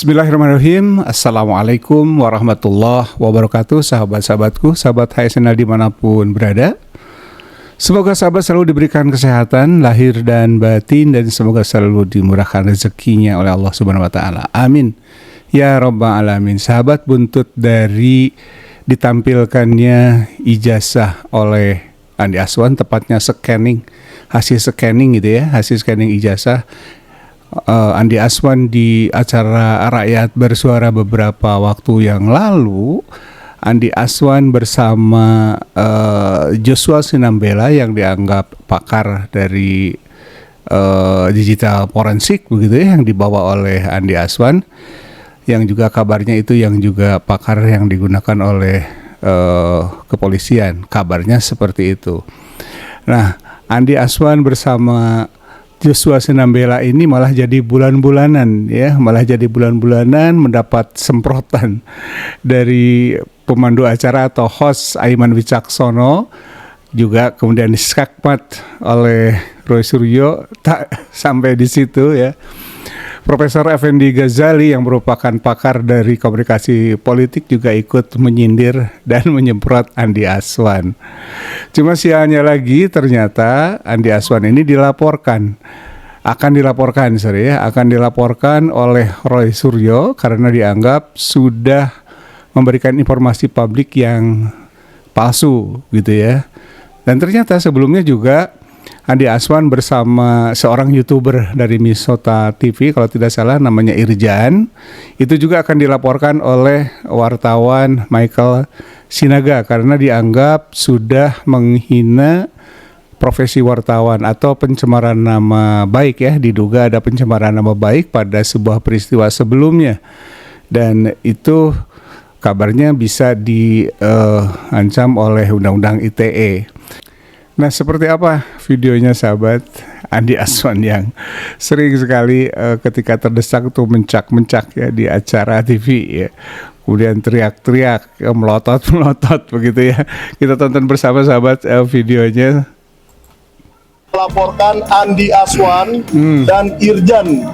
Bismillahirrahmanirrahim. Assalamualaikum warahmatullahi wabarakatuh. Sahabat-sahabatku, sahabat HSNA dimanapun berada, semoga sahabat selalu diberikan kesehatan lahir dan batin, dan semoga selalu dimurahkan rezekinya oleh Allah Subhanahu wa taala. Amin ya rabbal alamin. Sahabat, buntut dari ditampilkannya ijazah oleh Andi Aswan, tepatnya hasil scanning ijazah Andi Aswan di acara Rakyat Bersuara beberapa waktu yang lalu. Andi Aswan bersama Joshua Sinambela yang dianggap pakar dari digital forensik begitu ya, yang dibawa oleh Andi Aswan, yang juga kabarnya itu yang juga pakar yang digunakan oleh kepolisian, kabarnya seperti itu. Nah, Andi Aswan bersama Joshua Sinambela ini malah jadi bulan-bulanan mendapat semprotan dari pemandu acara atau host Aiman Wicaksono, juga kemudian diskakmat oleh Roy Suryo. Tak sampai di situ ya, Profesor Effendi Ghazali yang merupakan pakar dari komunikasi politik juga ikut menyindir dan menyemprot Andi Aswan. Cuma sialnya lagi, ternyata Andi Aswan ini akan dilaporkan oleh Roy Suryo karena dianggap sudah memberikan informasi publik yang palsu gitu ya. Dan ternyata sebelumnya juga Andi Aswan bersama seorang YouTuber dari Misota TV, kalau tidak salah namanya Irjan, itu juga akan dilaporkan oleh wartawan Michael Sinaga karena dianggap sudah menghina profesi wartawan atau pencemaran nama baik ya, diduga ada pencemaran nama baik pada sebuah peristiwa sebelumnya, dan itu kabarnya bisa diancam oleh Undang-Undang ITE. Nah, seperti apa videonya sahabat? Andi Aswan yang sering sekali ketika terdesak tuh mencak-mencak ya di acara TV ya, kemudian teriak-teriak, melotot begitu ya. Kita tonton bersama sahabat videonya. Laporkan Andi Aswan dan Irjan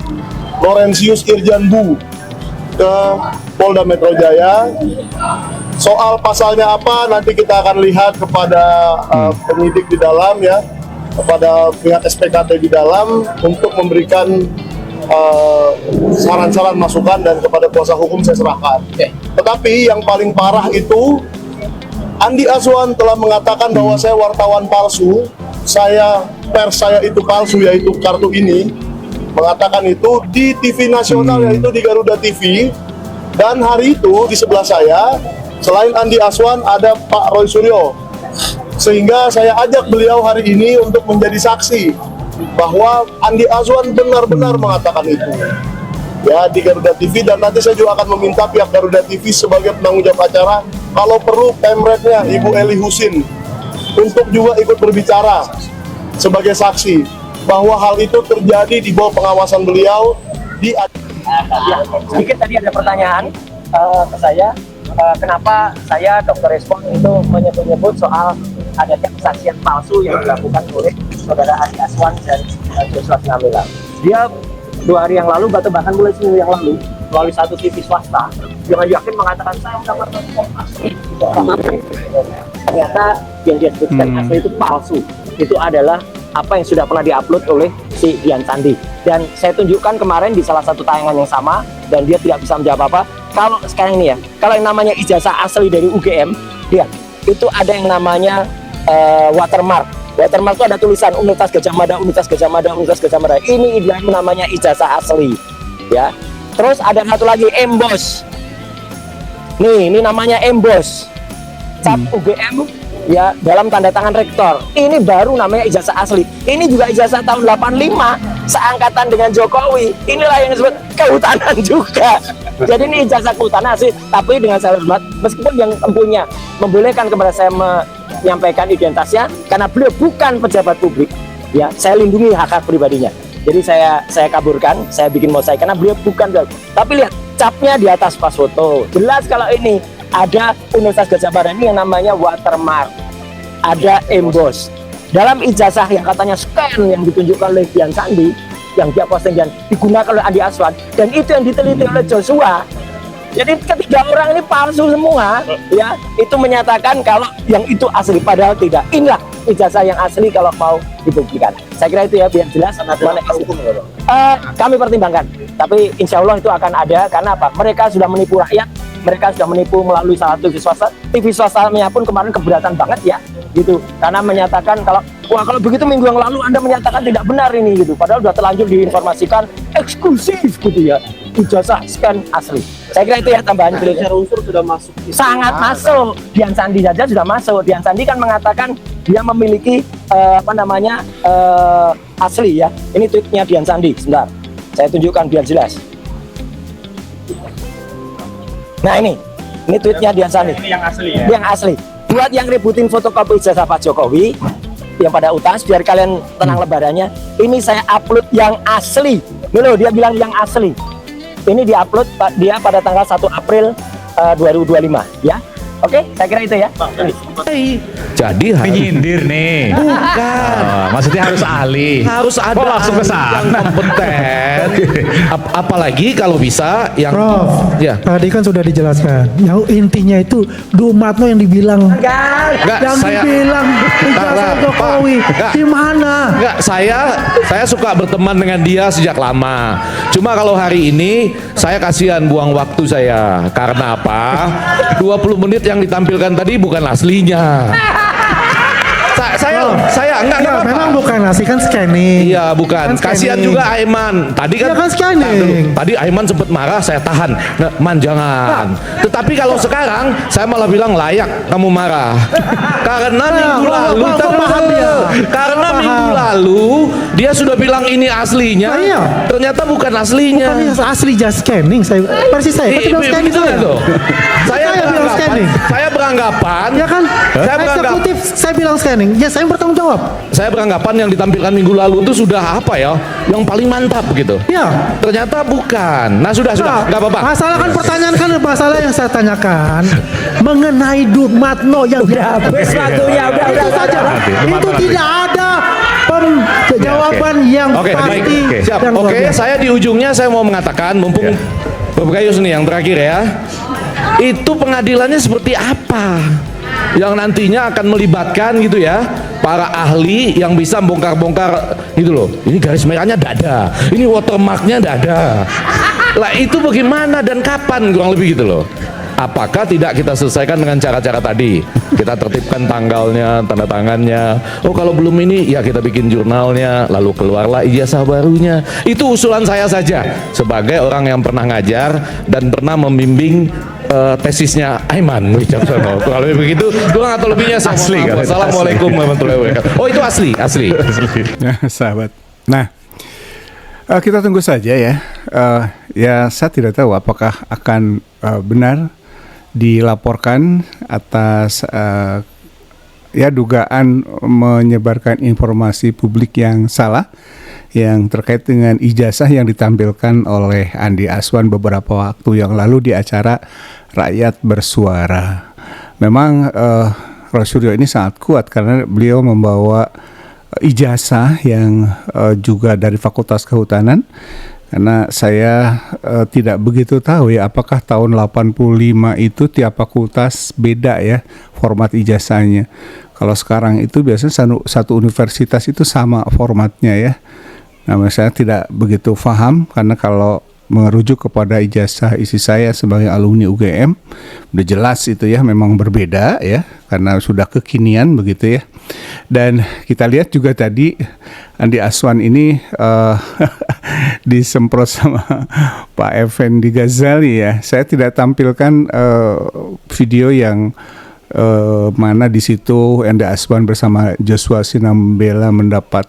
Laurentius Irjan Bu ke Polda Metro Jaya. Soal pasalnya apa nanti kita akan lihat kepada penyidik di dalam ya, kepada pihak SPKT di dalam untuk memberikan saran-saran masukan, dan kepada kuasa hukum saya serahkan. Tetapi yang paling parah itu Andi Aswan telah mengatakan bahwa saya wartawan palsu, pers saya itu palsu, yaitu kartu ini, mengatakan itu di TV nasional yaitu di Garuda TV. Dan hari itu di sebelah saya selain Andi Aswan ada Pak Roy Suryo, sehingga saya ajak beliau hari ini untuk menjadi saksi bahwa Andi Aswan benar-benar mengatakan itu ya di Garuda TV. Dan nanti saya juga akan meminta pihak Garuda TV sebagai penanggung jawab acara, kalau perlu pemretnya Ibu Eli Husin untuk juga ikut berbicara sebagai saksi bahwa hal itu terjadi di bawah pengawasan beliau di. Sedikit tadi ada pertanyaan ke saya, kenapa saya Dr. Respon itu menyebut soal adanya kesaksian palsu yang dilakukan oleh saudara Andi Aswan dan Joshua Sinambela. Dia 2 hari yang lalu, bahkan mulai seminggu yang lalu, melalui satu TV swasta, dengan yakin mengatakan saya mendapatkan informasi. Ternyata yang dia sebutkan asli itu palsu. Itu adalah apa yang sudah pernah diupload oleh si Dian Sandi. Dan saya tunjukkan kemarin di salah satu tayangan yang sama, dan dia tidak bisa menjawab apa. Kalau sekarang ini ya, kalau yang namanya ijazah asli dari UGM, lihat, itu ada yang namanya watermark. Watermark itu ada tulisan Universitas Gadjah Mada, Universitas Gadjah Mada, Universitas Gadjah Mada. Ini namanya ijazah asli, ya. Terus ada satu lagi emboss. Nih, ini namanya emboss. Cap UGM ya dalam tanda tangan rektor. Ini baru namanya ijazah asli. Ini juga ijazah tahun 85, seangkatan dengan Jokowi. Inilah yang disebut kehutanan juga. Jadi ini ijazah kehutanan sih, tapi dengan saya hormat, meskipun yang empunya membolehkan kepada saya menyampaikan identitasnya, karena beliau bukan pejabat publik, ya saya lindungi hak pribadinya. Jadi saya kaburkan, saya bikin mosaik karena beliau bukan. Tapi lihat capnya di atas pas foto, jelas kalau ini ada Universitas Gadjah Mada, ini yang namanya watermark, ada emboss. Dalam ijazah yang katanya scan yang ditunjukkan oleh Dian Sandi, yang dia posting dan digunakan oleh Andi Aswan, dan itu yang diteliti oleh Joshua. Jadi ketiga orang ini palsu semua, ya. Itu menyatakan kalau yang itu asli, padahal tidak. Inilah ijazah yang asli kalau mau dibuktikan. Saya kira itu ya, biar jelas. Kami pertimbangkan, tapi insya Allah itu akan ada. Karena apa? Mereka sudah menipu rakyat, mereka sudah menipu melalui salah satu TV swasta. TV swastanya pun kemarin keberatan banget ya, gitu. Karena menyatakan kalau begitu minggu yang lalu Anda menyatakan tidak benar ini, gitu. Padahal sudah terlanjur diinformasikan eksklusif, gitu ya. Ijazah scan asli. Saya kira itu ya tambahan. Secara unsur sudah masuk. Sangat masuk. Dian Sandi saja sudah masuk. Dian Sandi kan mengatakan dia memiliki asli ya. Ini tweetnya Dian Sandi. Sebentar, saya tunjukkan biar jelas. Nah ini tweetnya Dian Sandi. Ini yang asli ya. Yang asli. Buat yang ributin fotokopi ijazah Pak Jokowi yang pada UTAS, biar kalian tenang lebarannya. Ini saya upload yang asli. Dulu dia bilang yang asli. Ini diupload dia pada tanggal 1 April 2025 ya. Oke, saya kira itu ya. Jadi Penyindir nih. bukan. Maksudnya harus ahli. Harus ada Kok langsung ke ahli sana? yang kompeten. Apalagi kalau bisa yang Prof, ya. tadi kan sudah dijelaskan. Yang intinya itu Dumatno yang dibilang, Enggak, yang saya dibilang ijazah Pak, Jokowi enggak. di mana? Enggak, saya suka berteman dengan dia sejak lama. Cuma kalau hari ini saya kasihan buang waktu saya. Karena apa? 20 menit yang ditampilkan tadi bukan aslinya. Saya enggak Ya, apa-apa. memang bukan asli kan scanning. Iya, bukan. Kan Kasihan scanning. juga Aiman. Tadi kan, Iya kan scanning. Nah, dulu. Tadi Aiman sempat marah, saya tahan. Nah, Man jangan. Tetapi kalau sekarang saya malah bilang layak kamu marah. Karena minggu lalu karena Paham. minggu lalu dia sudah bilang ini aslinya. Nah, iya. Ternyata bukan aslinya. Bukan yang asli just scanning. Saya persis saya. Pasti bilang scanning Betul, saya. betul. Saya Saya bilang beranggapan, scanning. saya beranggapan, Ya kan? Saya beranggapan, Eksekutif saya bilang scanning. Ya saya yang bertanggung jawab. saya beranggapan yang ditampilkan minggu lalu itu sudah apa ya? Yang paling mantap gitu. Ya. Ternyata bukan. Nah sudah, Nah, nggak apa-apa. masalah kan pertanyaan kan masalah yang saya tanyakan mengenai Dumatno yang Habis waktunya, udah. itu saja. Itu tidak ada jawaban yang Oke, baik. pasti. Siap. dan luar Oke, biasa. saya di ujungnya saya mau mengatakan, mumpung Bapak Gayus nih yang terakhir ya. Itu pengadilannya seperti apa? Yang nantinya akan melibatkan gitu ya para ahli yang bisa bongkar-bongkar gitu loh. Ini garis merahnya tidak ada, ini watermarknya tidak ada. Lah itu bagaimana dan kapan kurang lebih gitu loh. Apakah tidak kita selesaikan dengan cara-cara tadi? Kita tertibkan tanggalnya, tanda tangannya. Oh kalau belum ini ya kita bikin jurnalnya, lalu keluarlah ijazah barunya. Itu usulan saya saja sebagai orang yang pernah ngajar dan pernah membimbing tesisnya Aiman Wicaksono. Kalau begitu, kurang atau lebihnya saya Asli, mohon maaf. kan? Assalamualaikum warahmatullahi wabarakatuh. Oh itu asli. Nah, sahabat. Nah, kita tunggu saja ya. Ya, saya tidak tahu apakah akan benar dilaporkan atas ya dugaan menyebarkan informasi publik yang salah yang terkait dengan ijazah yang ditampilkan oleh Andi Aswan beberapa waktu yang lalu di acara Rakyat Bersuara. Memang Roy Suryo ini sangat kuat karena beliau membawa ijazah yang juga dari Fakultas Kehutanan. Karena saya tidak begitu tahu ya apakah tahun 85 itu tiap fakultas beda ya format ijazahnya. Kalau sekarang itu biasanya satu universitas itu sama formatnya ya. Nah, saya tidak begitu paham karena kalau merujuk kepada ijazah isi saya sebagai alumni UGM udah jelas itu ya memang berbeda ya karena sudah kekinian begitu ya. Dan kita lihat juga tadi Andi Aswan ini disemprot sama Pak Effendi Ghazali ya. Saya tidak tampilkan video yang mana di situ Andi Aswan bersama Joshua Sinambela mendapat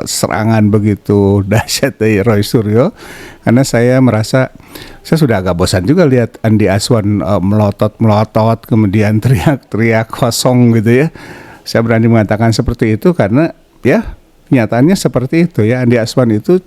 serangan begitu dahsyat dari Roy Suryo karena saya merasa saya sudah agak bosan juga lihat Andi Aswan melotot kemudian teriak-teriak kosong gitu ya. Saya berani mengatakan seperti itu karena ya kenyataannya seperti itu ya. Andi Aswan itu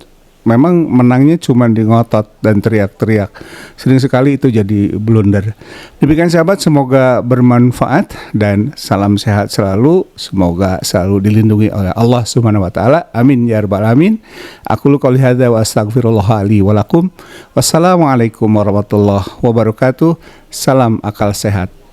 memang menangnya cuma di ngotot dan teriak-teriak. Sering sekali itu jadi blunder. Demikian sahabat, semoga bermanfaat dan salam sehat selalu. Semoga selalu dilindungi oleh Allah Subhanahu wa taala. Amin ya rabbal alamin. Aqulu qouli hadza wa astaghfirullah li wa lakum. Wassalamualaikum warahmatullahi wabarakatuh. Salam akal sehat.